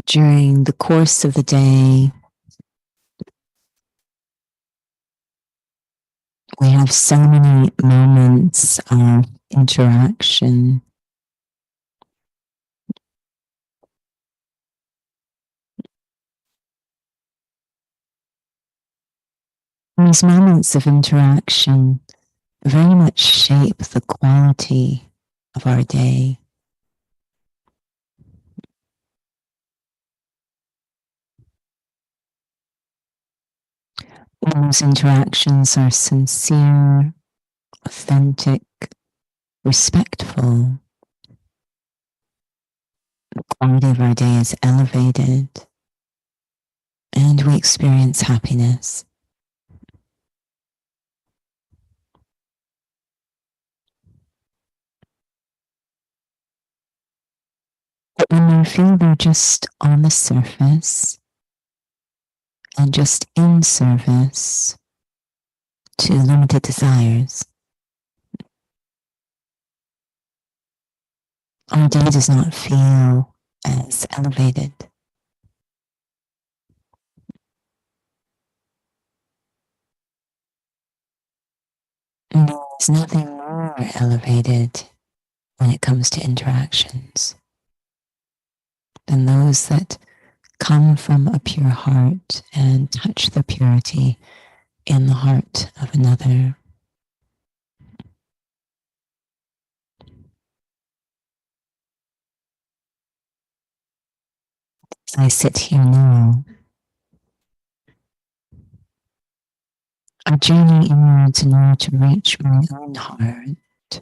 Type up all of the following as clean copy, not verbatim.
During the course of the day, we have so many moments of interaction. These moments of interaction very much shape the quality of our day. Those interactions are sincere, authentic, respectful. The quality of our day is elevated, and we experience happiness. But when you feel they're just on the surface and just in service to limited desires, our day does not feel as elevated. And there's nothing more elevated when it comes to interactions than those that come from a pure heart and touch the purity in the heart of another. As I sit here now, a journey inwards in order to reach my own heart,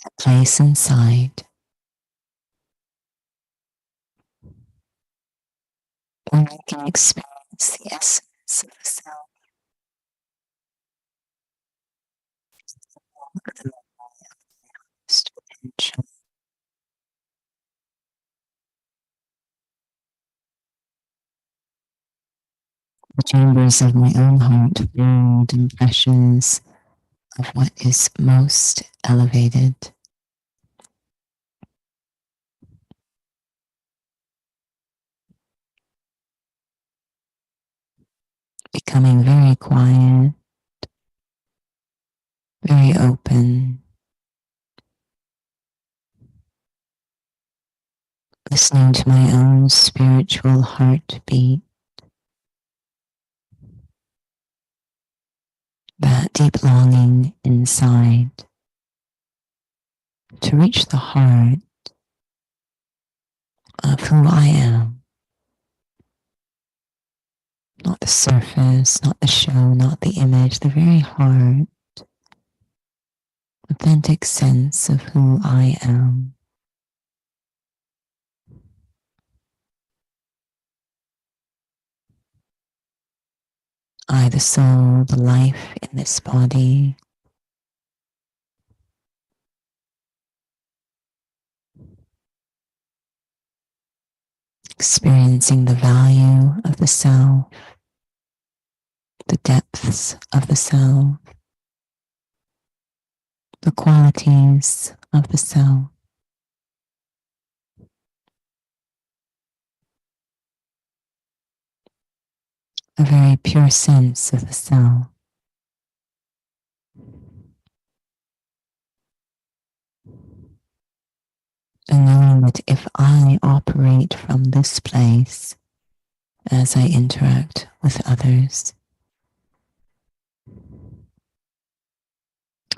a place inside where I can experience the essence of the self, the most potential. The chambers of my own heart hold impressions of what is most elevated. Becoming very quiet, very open, listening to my own spiritual heartbeat, that deep longing inside to reach the heart of who I am. Not the surface, not the show, not the image, the very heart, authentic sense of who I am. I, the soul, the life in this body, experiencing the value of the self, the depths of the self, the qualities of the self. A very pure sense of the self. And knowing that if I operate from this place as I interact with others,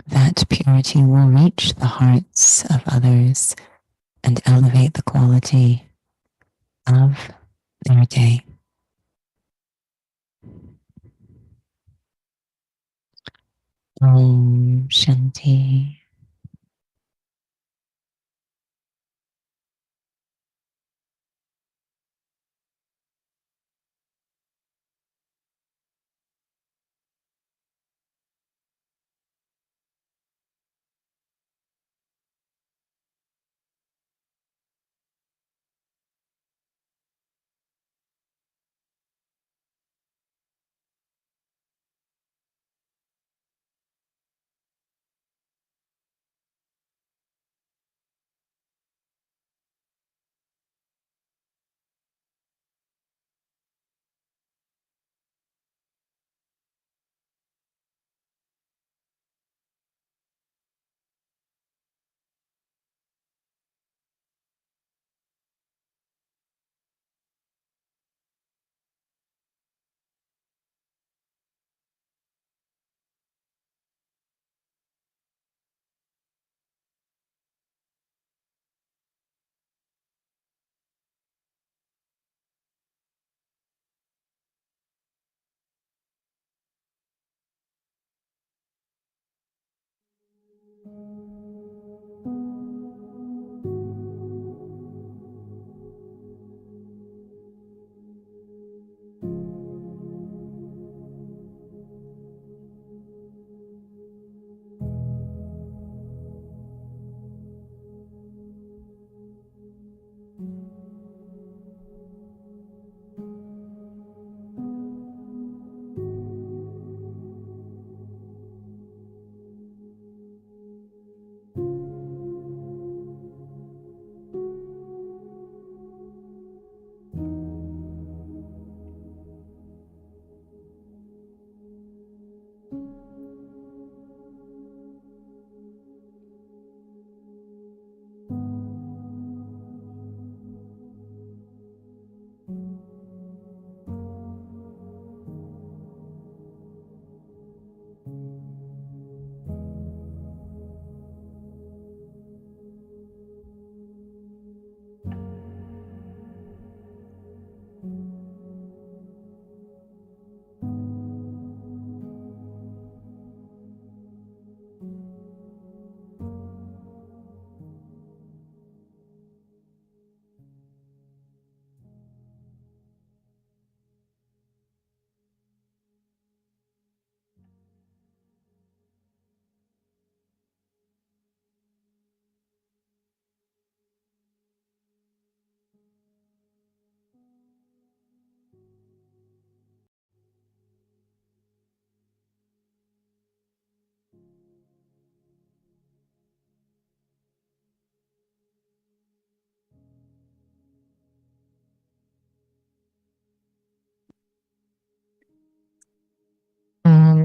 that purity will reach the hearts of others and elevate the quality of their day. Om Shanti.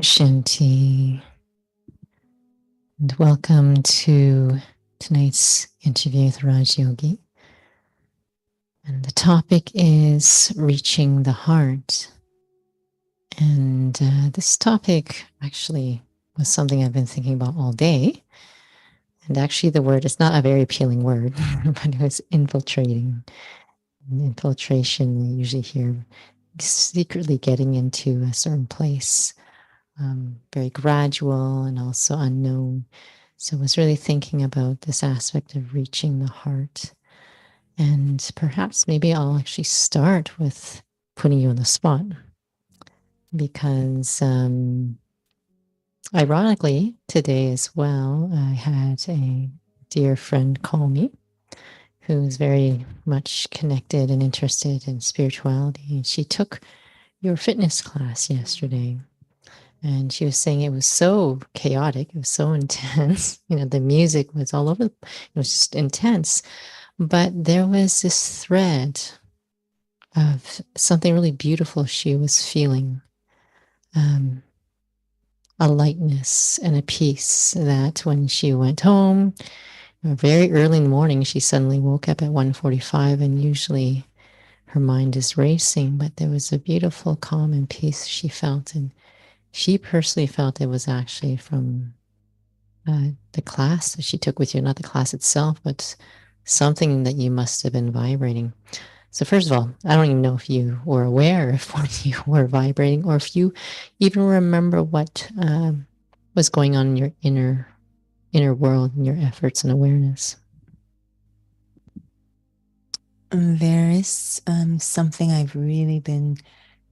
Shanti, and welcome to tonight's interview with Raj Yogi. And the topic is reaching the heart. And this topic actually was something I've been thinking about all day. And actually, the word is not a very appealing word, but it was infiltrating. And infiltration, you usually hear secretly getting into a certain place, very gradual and also unknown. So I was really thinking about this aspect of reaching the heart. And perhaps maybe I'll actually start with putting you on the spot because ironically, today as well, I had a dear friend call me who's very much connected and interested in spirituality. And she took your fitness class yesterday. And she was saying it was so chaotic, it was so intense. The music was all over, it was just intense. But there was this thread of something really beautiful she was feeling, a lightness and a peace that when she went home, very early in the morning, she suddenly woke up at 1:45, and usually her mind is racing, but there was a beautiful calm and peace she felt. And she personally felt it was actually from the class that she took with you, not the class itself, but something that you must have been vibrating. So first of all, I don't even know if you were aware of what you were vibrating, or if you even remember what was going on in your inner world and your efforts and awareness. There is something I've really been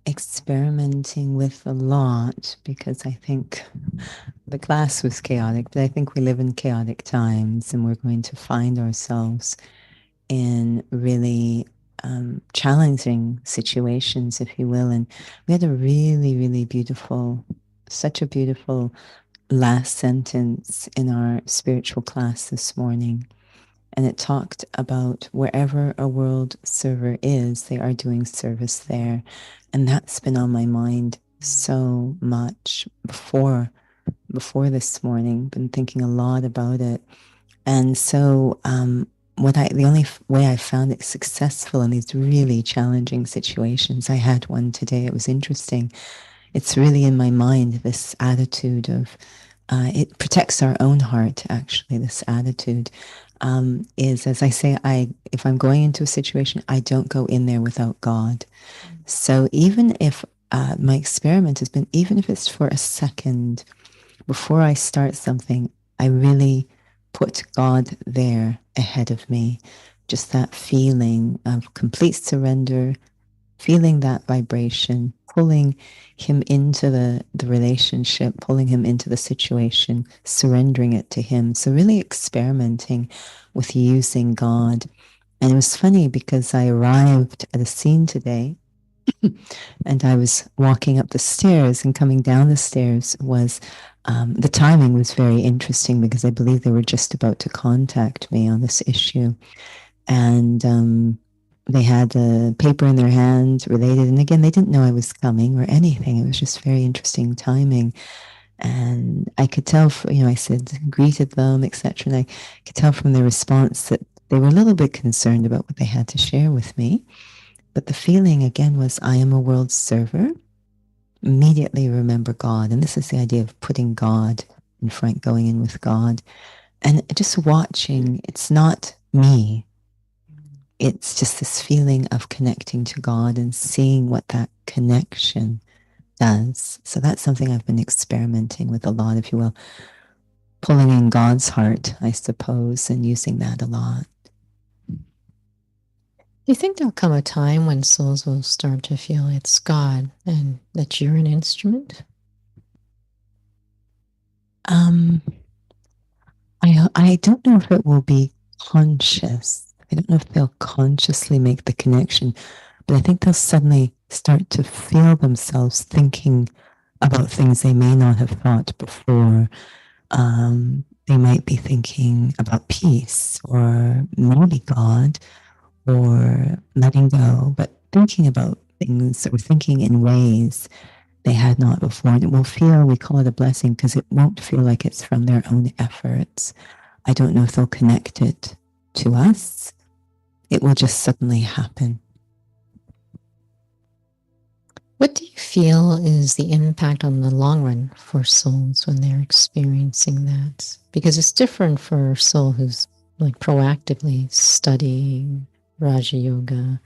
experimenting with a lot, because I think the class was chaotic, but I think we live in chaotic times, and we're going to find ourselves in really challenging situations, if you will. And we had a really, really beautiful, such a beautiful last sentence in our spiritual class this morning. And it talked about wherever a world server is, they are doing service there. And that's been on my mind so much before this morning. Been thinking a lot about it. And so the only way I found it successful in these really challenging situations, I had one today, it was interesting. It's really in my mind, this attitude of, it protects our own heart, actually, this attitude. Is, as I say, if I'm going into a situation, I don't go in there without God. So even if my experiment has been, even if it's for a second, before I start something, I really put God there ahead of me. Just that feeling of complete surrender, feeling that vibration, pulling him into the relationship, pulling him into the situation, surrendering it to him. So really experimenting with using God. And it was funny because I arrived at a scene today and I was walking up the stairs, and coming down the stairs was the timing was very interesting because I believe they were just about to contact me on this issue. And they had a paper in their hand related. And again, they didn't know I was coming or anything. It was just very interesting timing. And I could tell, I said, greeted them, etc. And I could tell from their response that they were a little bit concerned about what they had to share with me. But the feeling again was, I am a world server. Immediately remember God. And this is the idea of putting God in front, going in with God. And just watching, it's not me. It's just this feeling of connecting to God and seeing what that connection does. So that's something I've been experimenting with a lot, if you will, pulling in God's heart, I suppose, and using that a lot. Do you think there'll come a time when souls will start to feel it's God and that you're an instrument? I don't know if it will be conscious. I don't know if they'll consciously make the connection, but I think they'll suddenly start to feel themselves thinking about things they may not have thought before. They might be thinking about peace or maybe God or letting go, but thinking about things or thinking in ways they had not before. And it will feel, we call it a blessing because it won't feel like it's from their own efforts. I don't know if they'll connect it to us. It will just suddenly happen. What do you feel is the impact on the long run for souls when they're experiencing that? Because it's different for a soul who's like proactively studying Raja Yoga,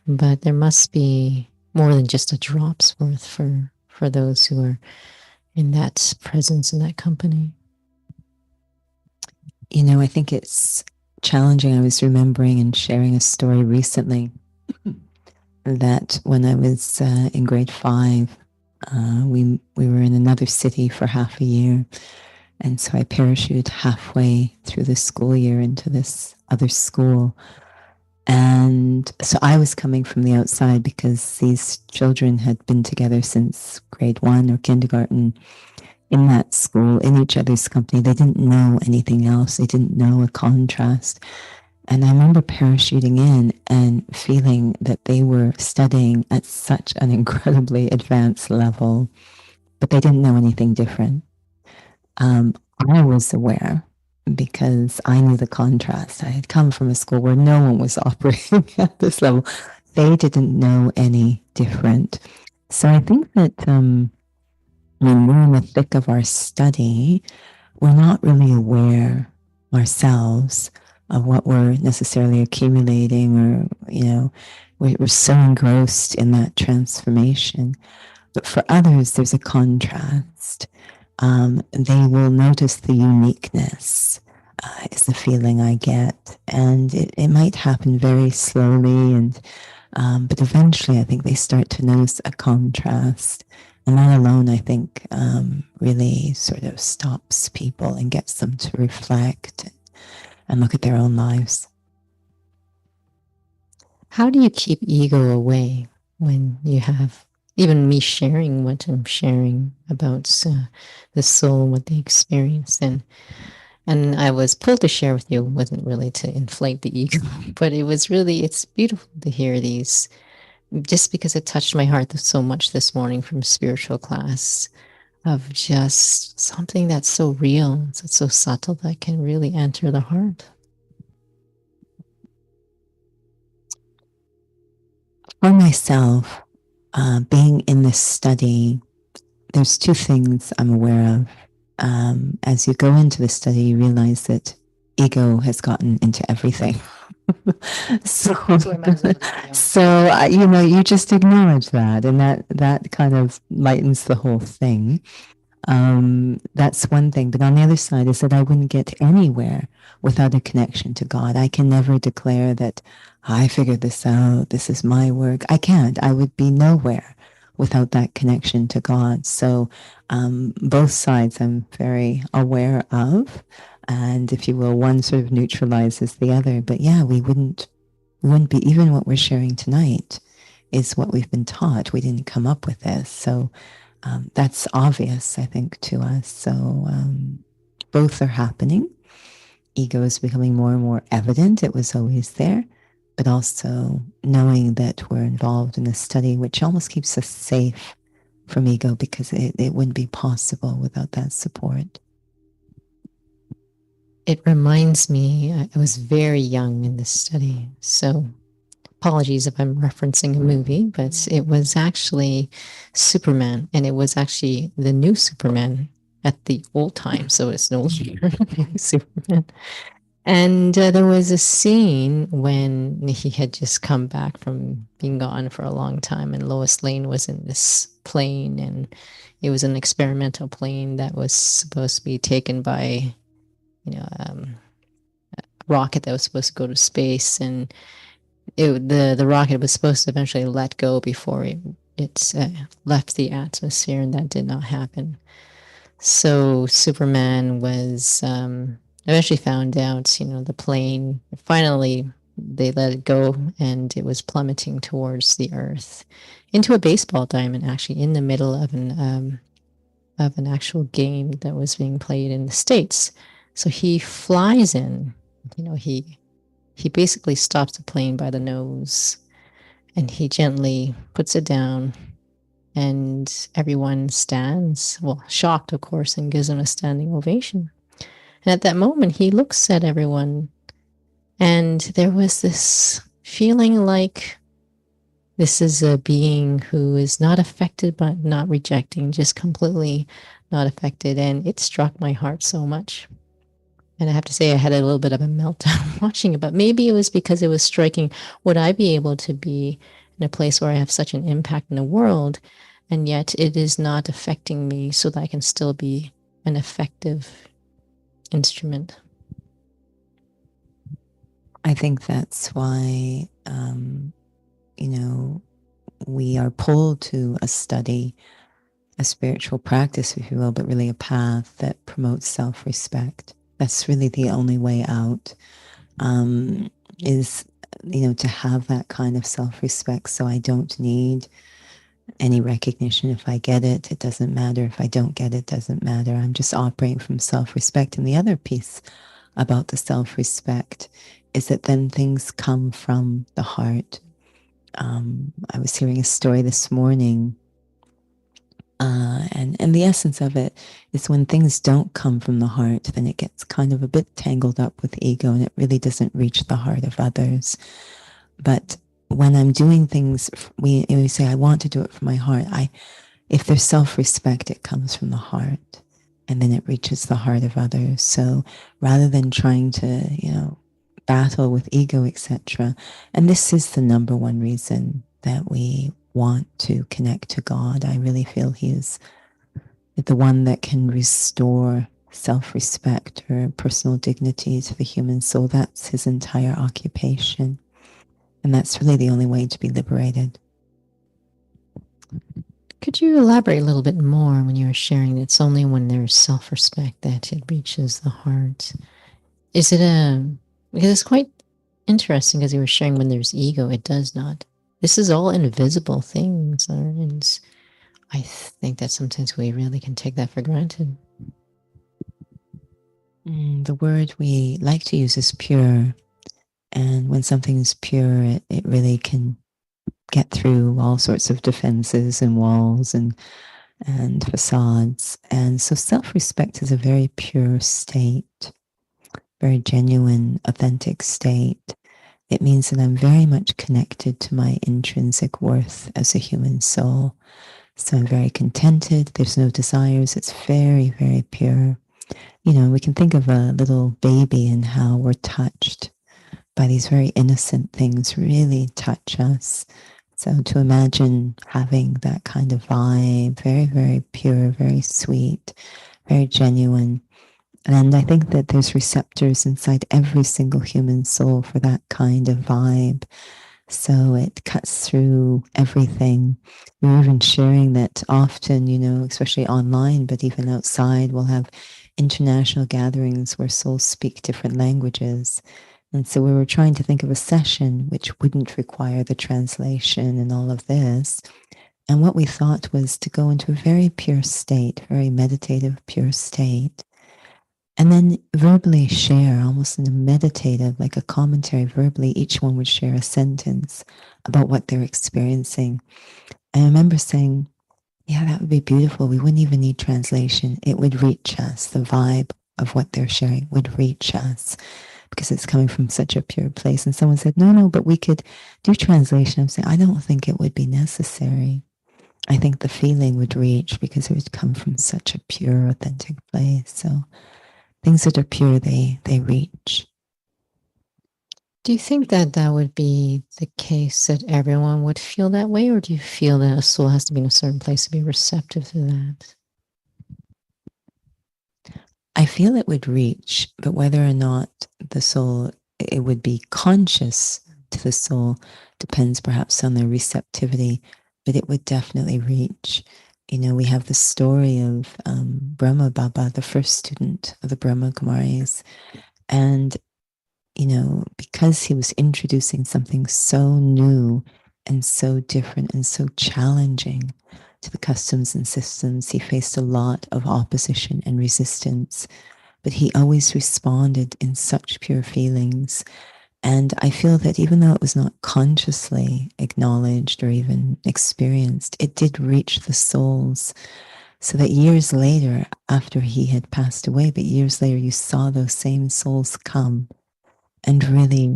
but there must be more than just a drop's worth for those who are in that presence, in that company. I think it's challenging. I was remembering and sharing a story recently that when I was in grade 5, we were in another city for half a year. And so I parachuted halfway through the school year into this other school. And so I was coming from the outside because these children had been together since grade 1 or kindergarten in that school, in each other's company. They didn't know anything else. They didn't know a contrast. And I remember parachuting in and feeling that they were studying at such an incredibly advanced level, but they didn't know anything different. I was aware because I knew the contrast. I had come from a school where no one was operating at this level. They didn't know any different. So I think that when we're in the thick of our study, we're not really aware ourselves of what we're necessarily accumulating, or, we're so engrossed in that transformation. But for others, there's a contrast. They will notice the uniqueness, is the feeling I get. And it might happen very slowly, but eventually I think they start to notice a contrast. And that alone, I think, really sort of stops people and gets them to reflect and look at their own lives. How do you keep ego away when you have even me sharing what I'm sharing about the soul, what they experience? And I was pulled to share with you, wasn't really to inflate the ego, but it's beautiful to hear these, just because it touched my heart so much this morning from spiritual class, of just something that's so real, that's so subtle, that can really enter the heart. For myself, being in this study, there's two things I'm aware of. As you go into the study, you realize that ego has gotten into everything. so, you just acknowledge that, and that kind of lightens the whole thing. That's one thing. But on the other side is that I wouldn't get anywhere without a connection to God. I can never declare that I figured this out, this is my work. I can't. I would be nowhere without that connection to God. So both sides I'm very aware of. And if you will, one sort of neutralizes the other. But yeah, we wouldn't be, even what we're sharing tonight is what we've been taught. We didn't come up with this. So that's obvious, I think, to us. So both are happening. Ego is becoming more and more evident. It was always there, but also knowing that we're involved in a study which almost keeps us safe from ego because it wouldn't be possible without that support. It reminds me, I was very young in this study, so apologies if I'm referencing a movie, but it was actually Superman, and it was actually the new Superman at the old time, so it's no longer Superman. And there was a scene when he had just come back from being gone for a long time, and Lois Lane was in this plane, and it was an experimental plane that was supposed to be taken by, a rocket that was supposed to go to space, and the rocket was supposed to eventually let go before it left the atmosphere, and that did not happen. So Superman was eventually found out, the plane, finally they let it go, and it was plummeting towards the earth into a baseball diamond, actually in the middle of an actual game that was being played in the States. So he flies in, he basically stops the plane by the nose, and he gently puts it down, and everyone stands, well, shocked, of course, and gives him a standing ovation. And at that moment, he looks at everyone, and there was this feeling like this is a being who is not affected, but not rejecting, just completely not affected. And it struck my heart so much. And I have to say, I had a little bit of a meltdown watching it, but maybe it was because it was striking. Would I be able to be in a place where I have such an impact in the world, and yet it is not affecting me, so that I can still be an effective instrument? I think that's why, we are pulled to a study, a spiritual practice, if you will, but really a path that promotes self-respect. That's really the only way out, is, to have that kind of self-respect. So I don't need any recognition. If I get it, it doesn't matter. If I don't get it, doesn't matter. I'm just operating from self-respect. And the other piece about the self-respect is that then things come from the heart. I was hearing a story this morning, and the essence of it is when things don't come from the heart, then it gets kind of a bit tangled up with ego, and it really doesn't reach the heart of others. But when I'm doing things, we say, I want to do it from my heart. If there's self-respect, it comes from the heart, and then it reaches the heart of others. So rather than trying to, battle with ego, etc., and this is the number one reason that we want to connect to God. I really feel He is the one that can restore self-respect or personal dignity to the human soul. That's His entire occupation. And that's really the only way to be liberated. Could you elaborate a little bit more when you were sharing that it's only when there's self-respect that it reaches the heart? Is it because it's quite interesting, because you were sharing when there's ego, it does not. This is all invisible things, and I think that sometimes we really can take that for granted. The word we like to use is pure. And when something is pure, it really can get through all sorts of defenses and walls and facades. And so self-respect is a very pure state, very genuine, authentic state. It means that I'm very much connected to my intrinsic worth as a human soul. So I'm very contented. There's no desires. It's very, very pure. We can think of a little baby and how we're touched by these very innocent things, really touch us. So to imagine having that kind of vibe, very, very pure, very sweet, very genuine. And I think that there's receptors inside every single human soul for that kind of vibe. So it cuts through everything. We're even sharing that often, especially online, but even outside, we'll have international gatherings where souls speak different languages. And so we were trying to think of a session which wouldn't require the translation and all of this. And what we thought was to go into a very pure state, very meditative, pure state, and then verbally share, almost in a meditative, like a commentary, verbally, each one would share a sentence about what they're experiencing. I remember saying, yeah, that would be beautiful. We wouldn't even need translation. It would reach us. The vibe of what they're sharing would reach us because it's coming from such a pure place. And someone said, no, but we could do translation. I'm saying, I don't think it would be necessary. I think the feeling would reach because it would come from such a pure, authentic place. So things that are pure, they reach. Do you think that that would be the case that everyone would feel that way, or do you feel that a soul has to be in a certain place to be receptive to that? I feel it would reach, but whether or not the soul, it would be conscious to the soul, depends perhaps on their receptivity, but it would definitely reach. We have the story of Brahma Baba, the first student of the Brahma Kumaris, and because he was introducing something so new and so different and so challenging to the customs and systems, he faced a lot of opposition and resistance, but he always responded in such pure feelings. And I feel that even though it was not consciously acknowledged or even experienced, it did reach the souls. So that years later, after he had passed away, but years later, you saw those same souls come and really,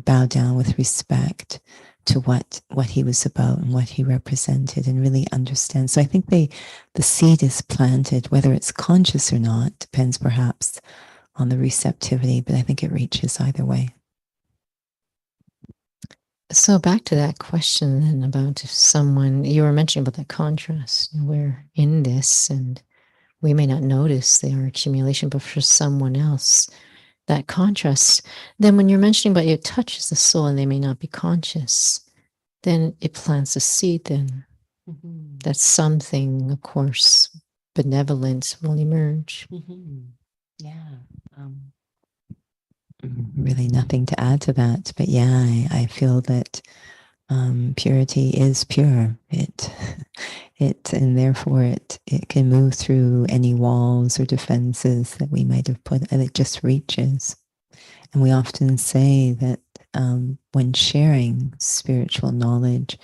bow down with respect to what he was about and what he represented and really understand. So I think the seed is planted, whether it's conscious or not, depends perhaps on the receptivity, but I think it reaches either way. So back to that question then about if someone, you were mentioning about that contrast, we're in this and we may not notice their accumulation, but for someone else, that contrast, then when you're mentioning about it touches the soul and they may not be conscious, then it plants a seed then. Mm-hmm. That something, of course, benevolent will emerge. Mm-hmm. Yeah. Really nothing to add to that, but yeah, I feel that purity is pure. It and therefore it can move through any walls or defenses that we might have put, and it just reaches. And we often say that when sharing spiritual knowledge,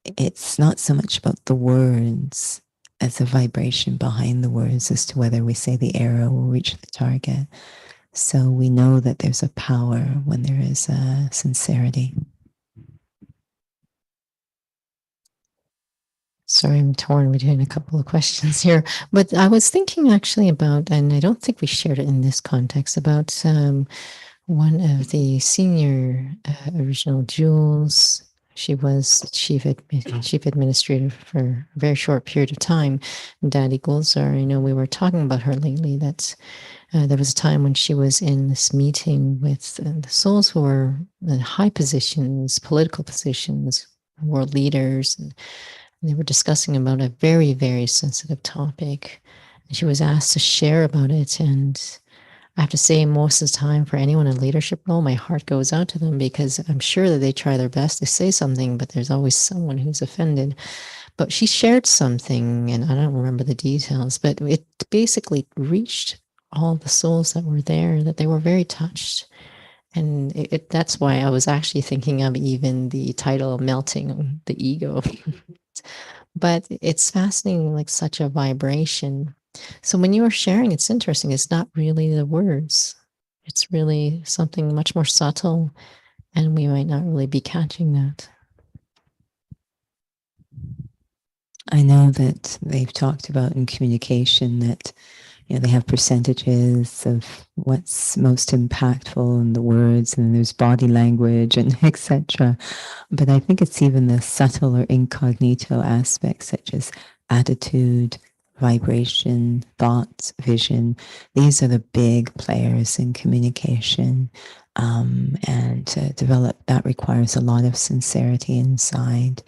it's not so much about the words as a vibration behind the words as to whether we say the arrow will reach the target. So we know that there's a power when there is a sincerity. Sorry, I'm torn between a couple of questions here, but I was thinking actually about, and I don't think we shared it in this context, about one of the senior original Jules. She was chief administrator for a very short period of time. Daddy Gulzar, I know we were talking about her lately. That there was a time when she was in this meeting with the souls who were in high positions, political positions, world leaders, and they were discussing about a very, very sensitive topic. And she was asked to share about it. And I have to say, most of the time, for anyone in leadership role, my heart goes out to them because I'm sure that they try their best to say something, but there's always someone who's offended. But she shared something, and I don't remember the details, but it basically reached all the souls that were there, that they were very touched. And that's why I was actually thinking of even the title, Melting the Ego. But it's fascinating, like such a vibration. So when you are sharing, it's interesting. It's not really the words. It's really something much more subtle, and we might not really be catching that. I know that they've talked about in communication that they have percentages of what's most impactful in the words, and there's body language and etc. But I think it's even the subtle or incognito aspects, such as attitude, vibration, thoughts, vision. These are the big players in communication. And to develop that requires a lot of sincerity inside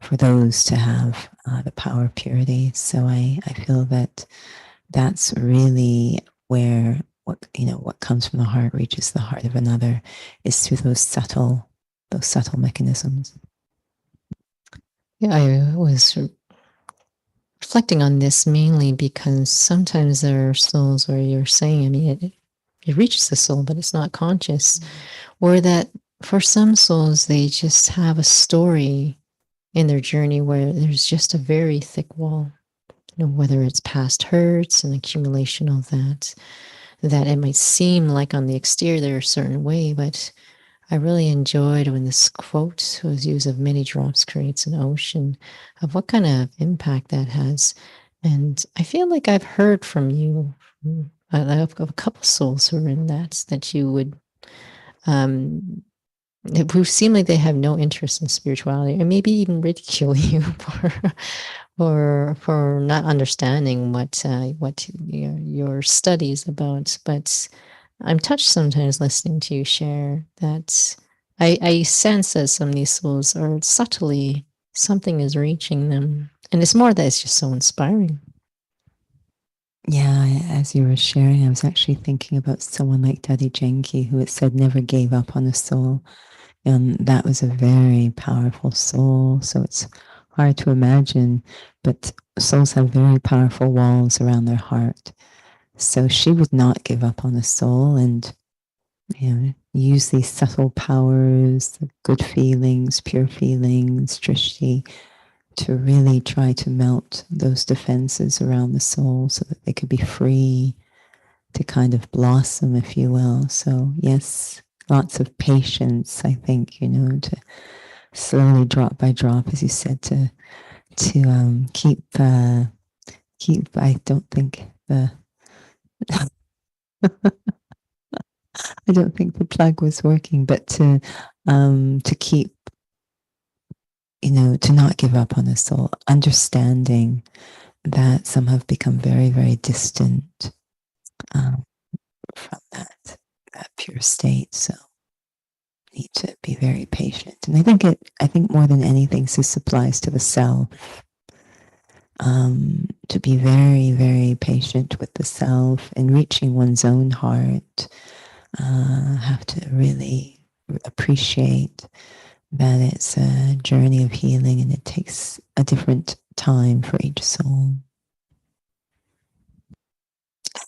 for those to have the power of purity. So I feel that that's really where what comes from the heart reaches the heart of another, is through those subtle mechanisms. Yeah, I was reflecting on this mainly because sometimes there are souls where you're saying, I mean, it reaches the soul, but it's not conscious, or that for some souls, they just have a story in their journey where there's just a very thick wall, whether it's past hurts and accumulation of that it might seem like on the exterior they're a certain way, but I really enjoyed when this quote was used of many drops creates an ocean, of what kind of impact that has. And I feel like I've heard from you, of a couple souls who are in that you would, who seem like they have no interest in spirituality, or maybe even ridicule you for not understanding what your studies about. But I'm touched sometimes listening to you share that I sense that some of these souls are subtly, something is reaching them. And it's more that it's just so inspiring. Yeah, as you were sharing, I was actually thinking about someone like Daddy Genki, who it said never gave up on a soul. And that was a very powerful soul. So it's hard to imagine, but souls have very powerful walls around their heart. So she would not give up on a soul, and use these subtle powers, the good feelings, pure feelings, drishti, to really try to melt those defenses around the soul so that they could be free to kind of blossom, if you will. So yes, lots of patience, I think, to slowly, drop by drop, as you said, to keep. I don't think the I don't think the plug was working, but to keep, to not give up on the soul, understanding that some have become very, very distant from that pure state. So need to be very patient, and I think more than anything, this applies to the self. To be very, very patient with the self and reaching one's own heart. Have to really appreciate that it's a journey of healing, and it takes a different time for each soul.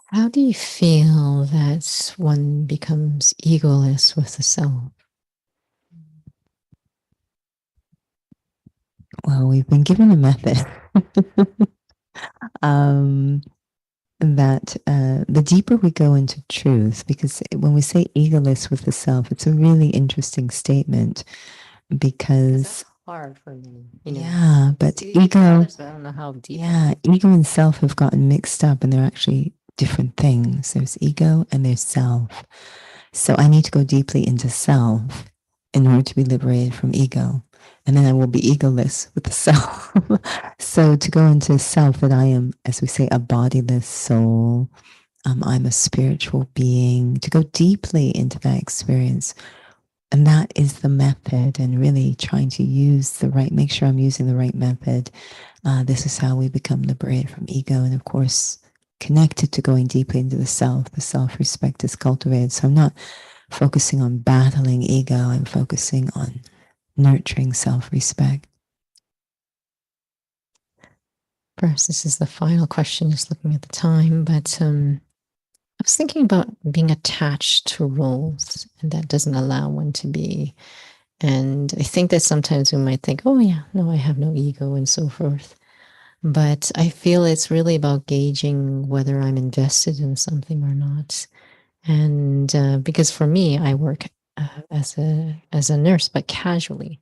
How do you feel that one becomes egoless with the self? Well, we've been given a method. That the deeper we go into truth, because when we say egoless with the self, it's a really interesting statement, because that's hard for me. Yeah, but ego, I don't know how deep. Yeah, ego and self have gotten mixed up, and they're actually different things. There's ego and there's self. So I need to go deeply into self in order to be liberated from ego. And then I will be egoless with the self. So to go into self, that I am, as we say, a bodiless soul. I'm a spiritual being. To go deeply into that experience. And that is the method, and really trying to make sure I'm using the right method. This is how we become liberated from ego. And of course, connected to going deeply into the self-respect is cultivated. So I'm not focusing on battling ego. I'm focusing on nurturing self-respect. Perhaps this is the final question, just looking at the time, but I was thinking about being attached to roles, and that doesn't allow one to be. And I think that sometimes we might think, oh, yeah, no, I have no ego and so forth. But I feel it's really about gauging whether I'm invested in something or not. And because for me, I work as a nurse, but casually.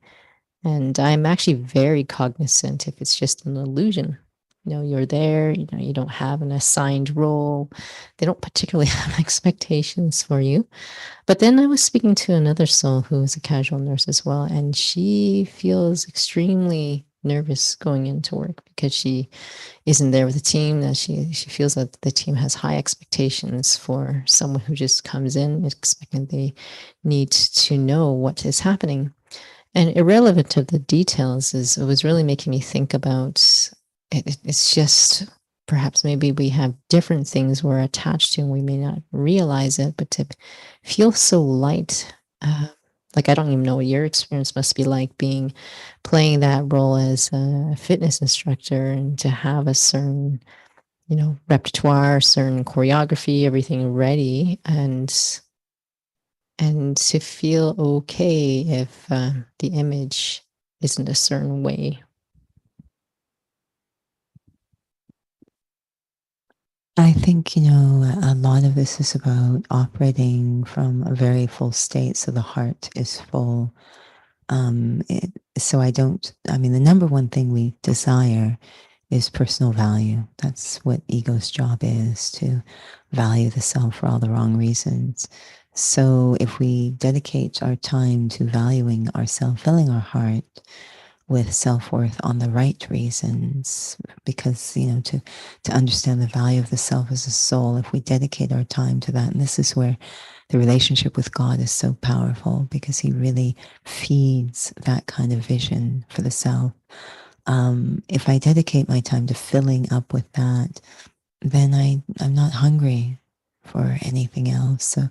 And I'm actually very cognizant if it's just an illusion. you're there, you don't have an assigned role. They don't particularly have expectations for you. But then I was speaking to another soul who is a casual nurse as well, and she feels extremely nervous going into work because she isn't there with the team, that she feels that the team has high expectations for someone who just comes in expecting they need to know what is happening. And irrelevant to the details, is it was really making me think about it's just perhaps maybe we have different things we're attached to and we may not realize it, but to feel so light, like I don't even know what your experience must be like playing that role as a fitness instructor, and to have a certain repertoire, certain choreography, everything ready, and to feel okay if the image isn't a certain way. I think, a lot of this is about operating from a very full state, so the heart is full. So the number one thing we desire is personal value. That's what ego's job is, to value the self for all the wrong reasons. So if we dedicate our time to valuing ourselves, filling our heart with self-worth on the right reasons, because to understand the value of the self as a soul, if we dedicate our time to that, and this is where the relationship with God is so powerful, because he really feeds that kind of vision for the self. If I dedicate my time to filling up with that, then I'm not hungry for anything else. So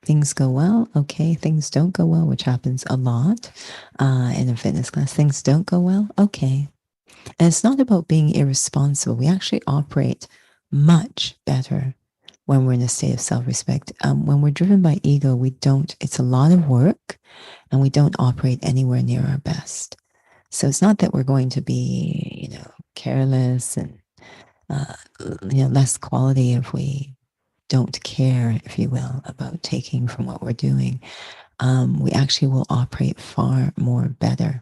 things go well, okay. Things don't go well, which happens a lot in a fitness class. Things don't go well, okay. And it's not about being irresponsible. We actually operate much better when we're in a state of self-respect. When we're driven by ego, it's a lot of work, and we don't operate anywhere near our best. So it's not that we're going to be, careless and, less quality if we don't care, if you will, about taking from what we're doing. We actually will operate far more better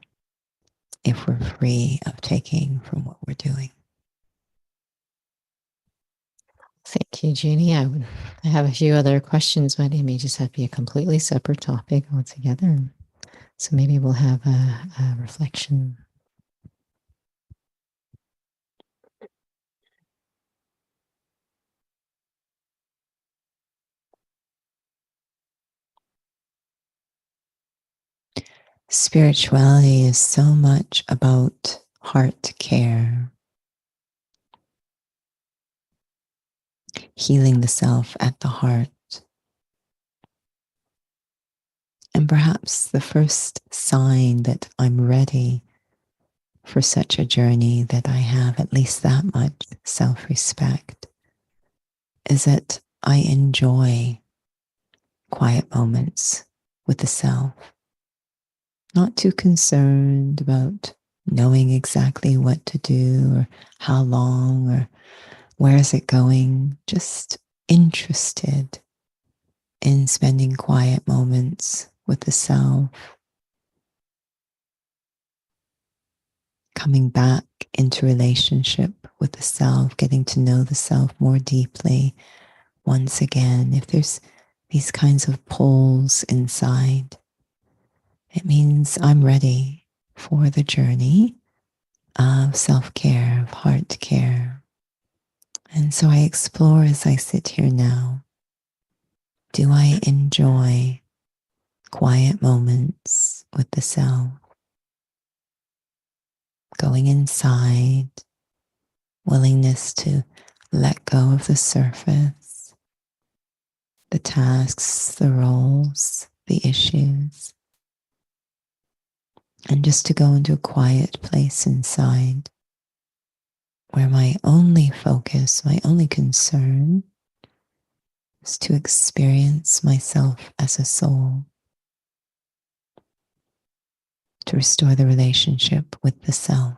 if we're free of taking from what we're doing. Thank you, Jeannie. I have a few other questions, but it may just have to be a completely separate topic altogether. So maybe we'll have a reflection. Spirituality is so much about heart care, healing the self at the heart. And perhaps the first sign that I'm ready for such a journey, that I have at least that much self-respect, is that I enjoy quiet moments with the self. Not too concerned about knowing exactly what to do or how long or where is it going, just interested in spending quiet moments with the self, coming back into relationship with the self, getting to know the self more deeply once again. If there's these kinds of pulls inside, it means I'm ready for the journey of self-care, of heart care. And so I explore as I sit here now. Do I enjoy quiet moments with the self? Going inside, willingness to let go of the surface, the tasks, the roles, the issues, and just to go into a quiet place inside where my only focus, my only concern is to experience myself as a soul, to restore the relationship with the self.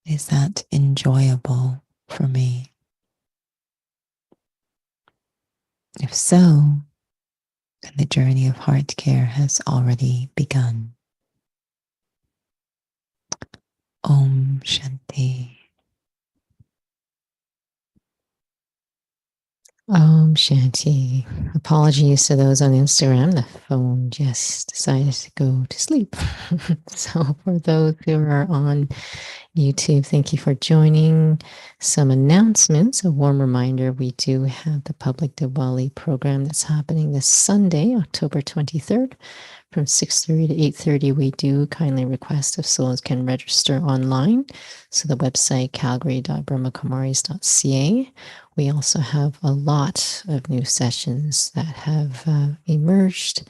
Is that enjoyable for me? If so, then the journey of heart care has already begun. Om Shanti. Om Shanti. Apologies to those on Instagram. The phone just decided to go to sleep. So, for those who are on YouTube, thank you for joining. Some announcements. A warm reminder, we do have the public Diwali program that's happening this Sunday, October 23rd, from 6:30 to 8:30. We do kindly request if souls can register online. So the website calgary.brahmakumaris.ca. We also have a lot of new sessions that have emerged,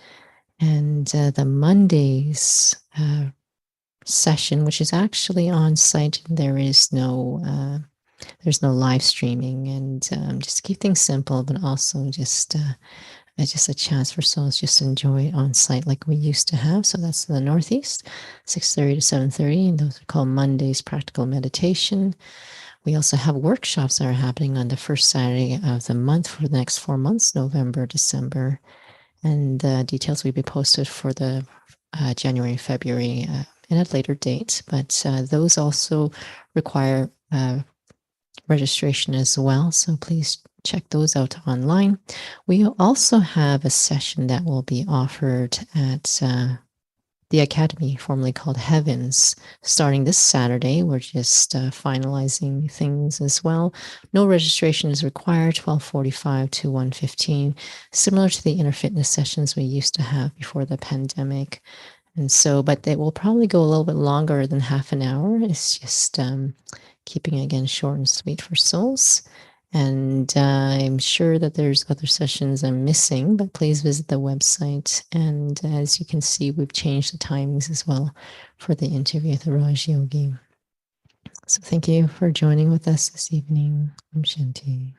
and the Mondays session, which is actually on site, there's no live streaming, and just to keep things simple, but also just a chance for souls just to enjoy it on site like we used to have. So that's the Northeast, 6:30 to 7:30, and those are called Mondays Practical Meditation. We also have workshops that are happening on the first Saturday of the month for the next 4 months, November, December, and the details will be posted for the January, February in a later date. But those also require registration as well. So please check those out online. We also have a session that will be offered at the Academy, formerly called Heavens, starting this Saturday. We're just finalizing things as well. No registration is required, 12:45 to 1:15, similar to the inner fitness sessions we used to have before the pandemic. And so, but they will probably go a little bit longer than half an hour. It's just keeping it again short and sweet for souls. And I'm sure that there's other sessions I'm missing, but please visit the website. And as you can see, we've changed the timings as well for the interview with the Raj Yogi. So thank you for joining with us this evening. Om Shanti.